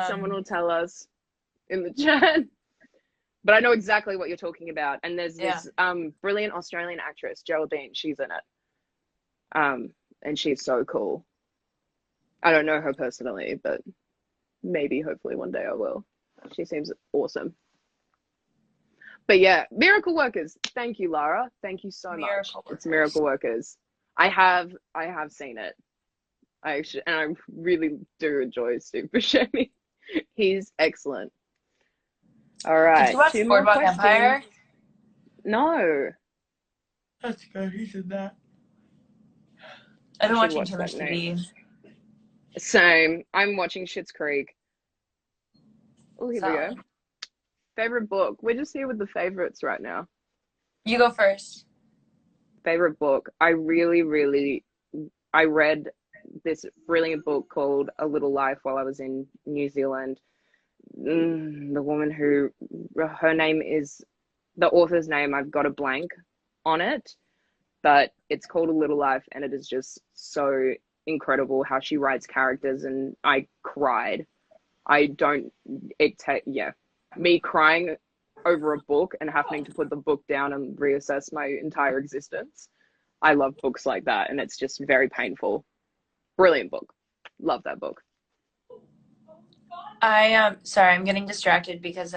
someone Um, will tell us in the chat. But I know exactly what you're talking about. And there's yeah. this brilliant Australian actress, Geraldine, she's in it. And she's so cool. I don't know her personally, but maybe hopefully one day I will. She seems awesome. But yeah, Miracle Workers. Thank you, Lara. Thank you so much. Miracle It's Workers. Miracle Workers. I have seen it. I really do enjoy Steve Buscemi. He's excellent. All Did you right, watch two more Boardwalk questions. Empire? No, That's good. He did that. I've I been should watching watch too that much TV. next. Same. I'm watching Schitt's Creek. Oh, here we go. Solid. Favorite book. We're just here with the favorites right now. You go first. Favorite book. I read this brilliant book called A Little Life while I was in New Zealand. The woman her name is, the author's name, I've got a blank on it, but it's called A Little Life, and it is just so incredible how she writes characters, and I cried. I don't, yeah, me crying over a book and having to put the book down and reassess my entire existence. I love books like that, and it's just very painful. Brilliant book. Love that book. I am sorry, I'm getting distracted because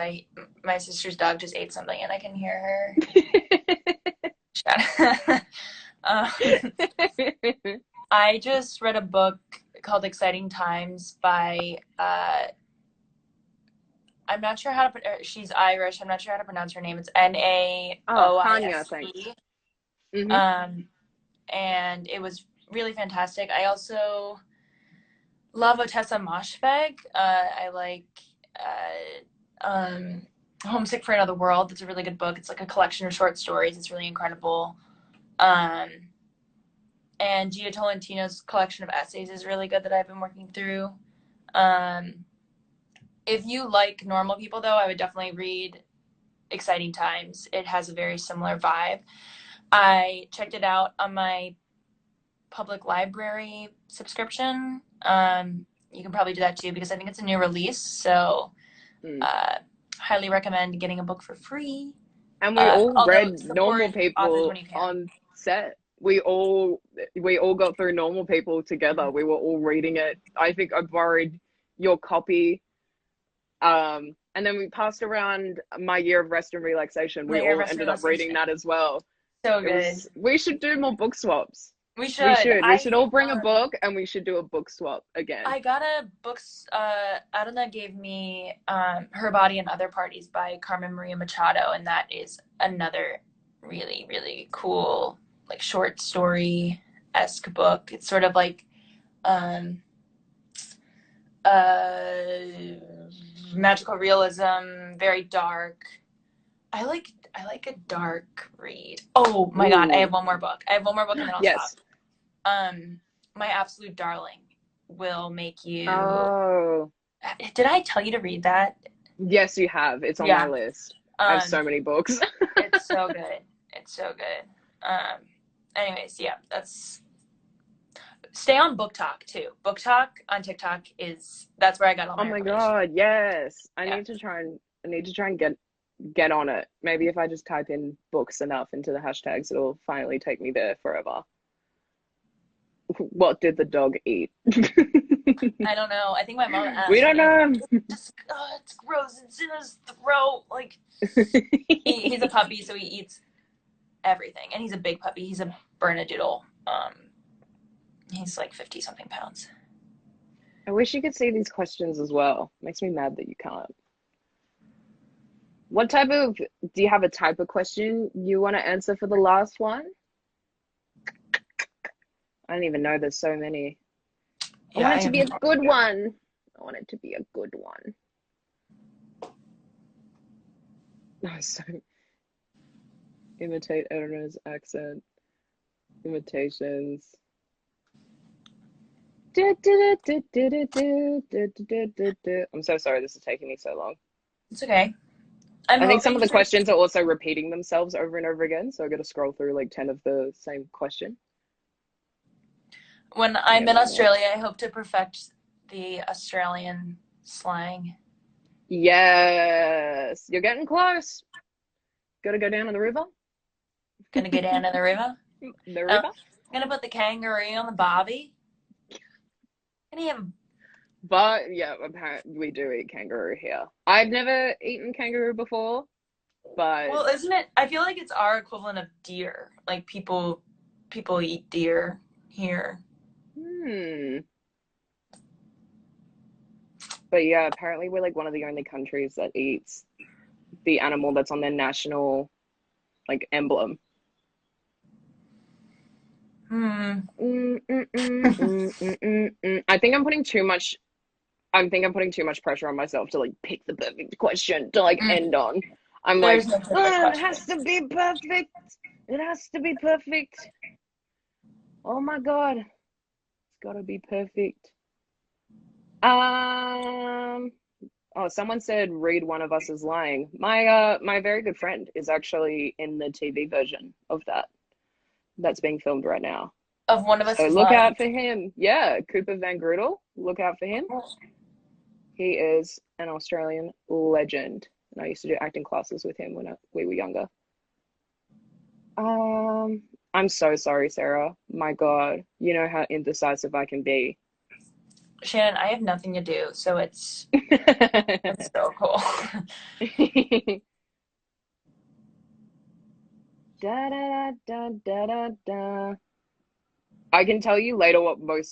my sister's dog just ate something and I can hear her. um, I just read a book called Exciting Times by I'm not sure how to she's Irish. I'm not sure how to pronounce her name. It's Oh, Hanya, thanks. Naoise. Mm-hmm. And it was really fantastic. I also love Otessa Moshfegh. I like Homesick for Another World. That's a really good book. It's like a collection of short stories. It's really incredible. And Gia Tolentino's collection of essays is really good that I've been working through. If you like normal people, though, I would definitely read Exciting Times. It has a very similar vibe. I checked it out on my public library subscription. You can probably do that too because I think it's a new release. So highly recommend getting a book for free. And we all read Normal People on set. We all got through Normal People together. We were all reading it. I think I borrowed your copy. And then we passed around My Year of Rest and Relaxation. We all ended up reading that as well. So good. We should do more book swaps. We should. We should all bring a book and we should do a book swap again. I got a books, Adana gave me Her Body and Other Parties by Carmen Maria Machado, and that is another really, really cool, like short story-esque book. It's sort of like magical realism, very dark. I like a dark read. Oh my God, I have one more book. And then I'll stop. My Absolute Darling will make you. Oh. Did I tell you to read that? Yes, you have. It's on my list. I have so many books. It's so good. It's so good. Anyways, yeah, that's Stay on Book Talk too. Book Talk on TikTok that's where I got all Oh my my information. God, yes. Yeah. I need to try and get on it. Maybe if I just type in books enough into the hashtags, it'll finally take me there forever. What did the dog eat? I don't know. I think my mom We asked don't me. know. It's gross. It's in his throat. Like he's a puppy, so he eats everything, and he's a big puppy. He's a Bernedoodle. He's like 50 something pounds. I wish you could see these questions as well. Makes me mad that you can't. Do you have a type of question you want to answer for the last one? I don't even know. There's so many. I Yeah, want I it to have be no a good idea. one. I want it to be a good one. Oh, so imitate Eleanor's accent, imitations. I'm so sorry this is taking me so long. It's okay. I'm I think some of hoping the to. questions are also repeating themselves over and over again, so I got to scroll through like 10 of the same question. When Yeah, I'm in one more. Australia, I hope to perfect the Australian slang. Yes, you're getting close. Got to go down to the river. Gonna go down to the river. The I'm river. gonna put the kangaroo on the barbie. Gonna have. But yeah, apparently we do eat kangaroo here. I've never eaten kangaroo before, but Well, isn't it? I feel like it's our equivalent of deer. Like people eat deer here. hmm. But yeah, apparently we're like one of the only countries that eats the animal that's on their national like emblem. Hmm. I think I'm putting too much. I think I'm putting too much pressure on myself to like pick the perfect question to like end on. I'm like, There's no perfect oh, it has question. to be perfect. It has to be perfect. Oh my God, it's gotta be perfect. Um. Oh, someone said read One of Us is Lying. My very good friend is actually in the TV version of that's being filmed right now. Of one of us So is look lying. out for him. Yeah, Cooper Van Grudel. Look out for him. He is an Australian legend. And I used to do acting classes with him when we were younger. Um, I'm so sorry, Sarah. My God, you know how indecisive I can be. Shannon, I have nothing to do, so it's so cool. Da da da da da da. I can tell you later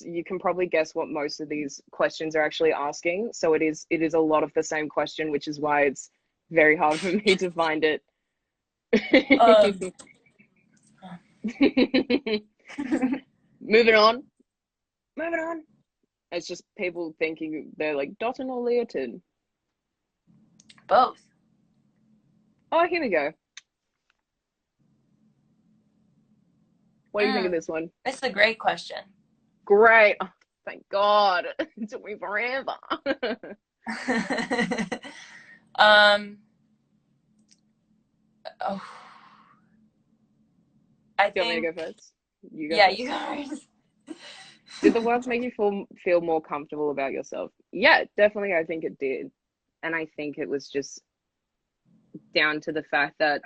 you can probably guess what most of these questions are actually asking. So it is a lot of the same question, which is why it's very hard for me to find it. um, Moving on. Moving on. It's just people thinking they're like Dotton or Leoton. both. Oh, here we go. What do you think of Mm, this one? this is a great question. Great. Oh, thank God. It took me forever. um, oh, I Do you want me to think, go first? You go yeah, you first. guys. Did the words make you feel more comfortable about yourself? Yeah, definitely. I think it did, and I think it was just down to the fact that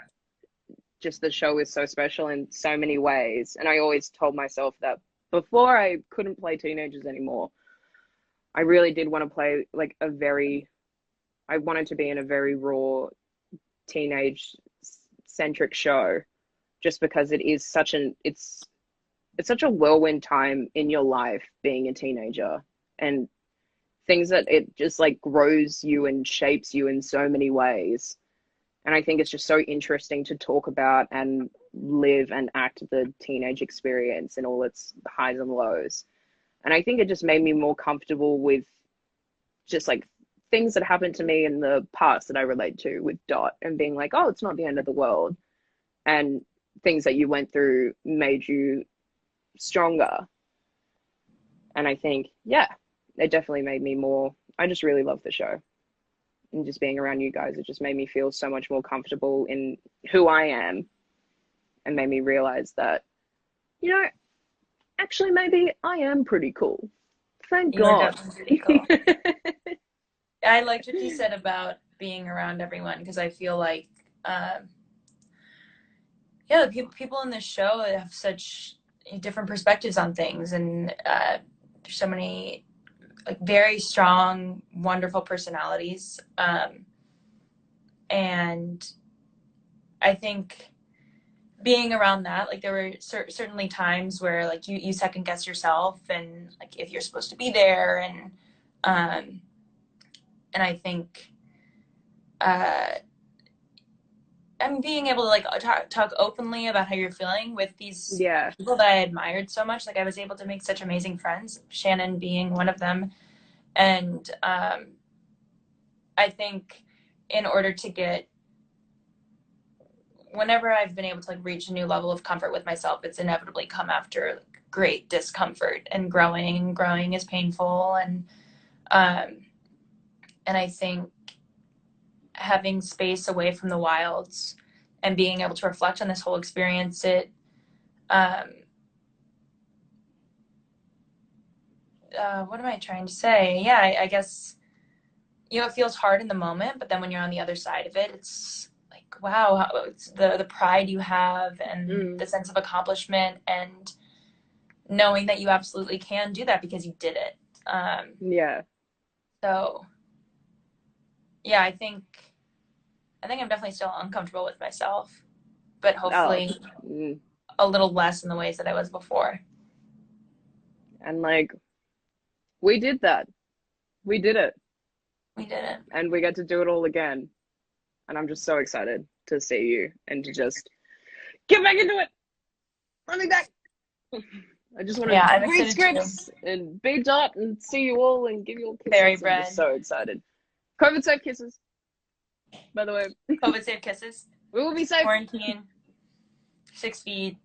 just the show is so special in so many ways. And I always told myself that before I couldn't play teenagers anymore, I really did want to play like I wanted to be in a very raw teenage centric show, just because it's such a whirlwind time in your life being a teenager, and things that it just like grows you and shapes you in so many ways. And I think it's just so interesting to talk about and live and act the teenage experience in all its highs and lows. And I think it just made me more comfortable with just like things that happened to me in the past that I relate to with Dot, and being like, oh, it's not the end of the world. And things that you went through made you stronger. And I think, yeah, it definitely made me more. I just really love the show. And just being around you guys, it just made me feel so much more comfortable in who I am, and made me realize that, you know, actually, maybe I am pretty cool. Thank You are God. definitely pretty cool. I liked what you said about being around everyone because I feel like, um, yeah, the people in this show have such different perspectives on things, and there's so many like very strong, wonderful personalities, and I think being around that, like there were certainly times where like you second guess yourself and like if you're supposed to be there, um, and I think. Uh, I mean, being able to like talk openly about how you're feeling with these Yeah. people that I admired so much. Like I was able to make such amazing friends, Shannon being one of them. And I think in order to get, whenever I've been able to like reach a new level of comfort with myself, it's inevitably come after like, great discomfort and growing. Growing is painful, um, and I think having space away from the wilds and being able to reflect on this whole experience, um, what am I trying to say? Yeah, I guess, it feels hard in the moment, but then when you're on the other side of it, it's like, wow, it's the pride you have and Mm. the sense of accomplishment and knowing that you absolutely can do that because you did it. Yeah. So yeah, I think I'm definitely still uncomfortable with myself, but Oh. hopefully Mm. a little less in the ways that I was before. And like, we did that. We did it. We did it. And we get to do it all again. And I'm just so excited to see you and to just get back into it. Let me back. I just want to Yeah, I'm read excited too. scripts and be dot and see you all and give you all Fairy kisses. I'm just bread. so excited. COVID safe kisses, by the way. COVID safe kisses. We will be safe. Quarantine. 6 feet.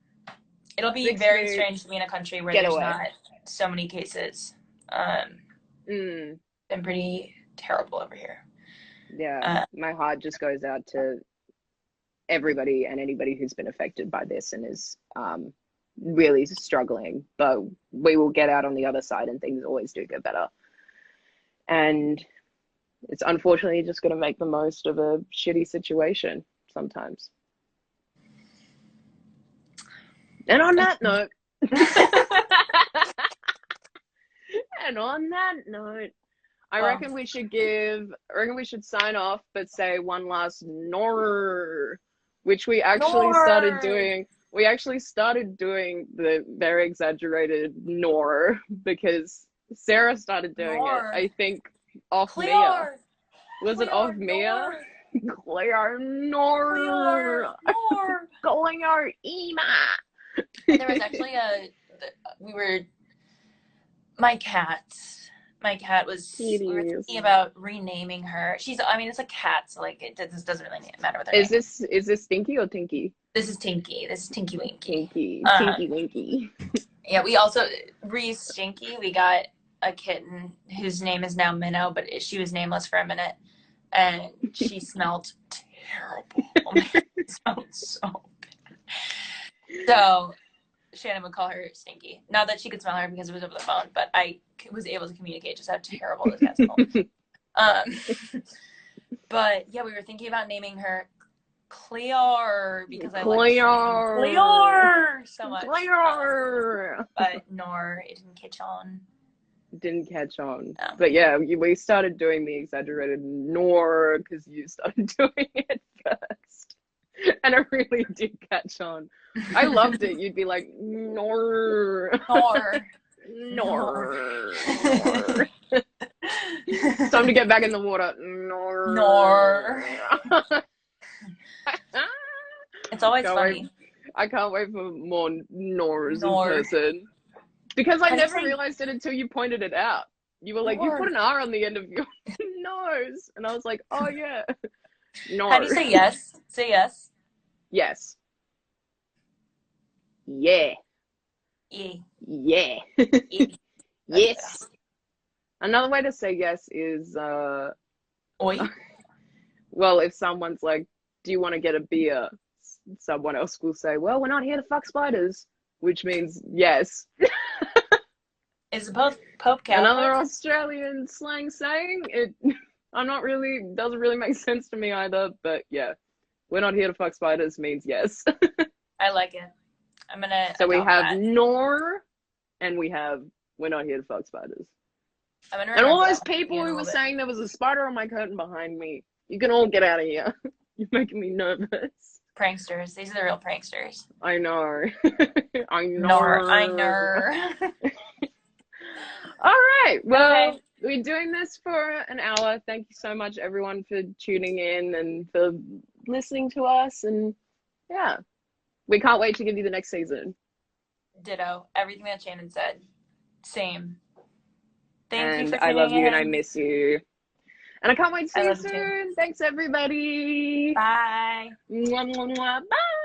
It'll be 6 feet. very strange to be in a country where Get there's away. not so many cases. Mm. Been pretty terrible over here. Yeah, my heart just goes out to everybody and anybody who's been affected by this and is really struggling. But we will get out on the other side and things always do get better. And it's unfortunately just going to make the most of a shitty situation sometimes. And on that note, I reckon we should sign off, but say one last nor, which we actually started doing. We actually started doing the very exaggerated nor because Sarah started doing it. I think off Mia. Was it off Mia? Clear nor. Clear Ema. There was actually my cat was, we were thinking about renaming her. It's a cat, so like it doesn't really matter what her name is. Is this Stinky or Tinky? This is Tinky. This is Tinky Winky. Tinky Winky. Yeah, we also, Stinky, we got a kitten whose name is now Minnow, but she was nameless for a minute. And she smelled terrible. Oh my God, it smelled so bad. So Shannon would call her Stinky. Not that she could smell her because it was over the phone, but I was able to communicate just how terrible this cat smelled. But yeah, we were thinking about naming her Clear because I like Clear so much. Clear. But nor it didn't catch on. Didn't catch on. No. But yeah, we started doing the exaggerated nor because you started doing it first. And it really did catch on. I loved it. You'd be like, nor. Nor. Nor. It's time to get back in the water. Nor. Nor. It's always funny. I can't wait for more nors in person. Because I never realized it until you pointed it out. You were like, you put an R on the end of your nose. And I was like, oh yeah. Nor. How do you say yes? Say yes. Yes. Yeah. E. Yeah. E. Yes. Another way to say yes is Oi. Well, if someone's like, do you want to get a beer? Someone else will say, well, we're not here to fuck spiders, which means yes. Is the Pope Another Catholic? Australian slang saying. It doesn't really make sense to me either, but yeah. We're not here to fuck spiders means yes. I like it. I'm gonna So we adopt have that. nor and we have we're not here to fuck spiders. I'm gonna And all remember those that people in a who little were bit. saying there was a spider on my curtain behind me, you can all get out of here. You're making me nervous. Pranksters. These are the real pranksters. I know. I Nor. I know. know. All right. Well, Okay. we're doing this for an hour. Thank you so much, everyone, for tuning in and for listening to us. And yeah, we can't wait to give you the next season. Ditto. Everything that Shannon said. Same. Thank you And for I love tuning you and I in. miss you. And I can't wait to I see you love you too. soon. Thanks, everybody. Bye. Mwah, mwah, mwah. Bye.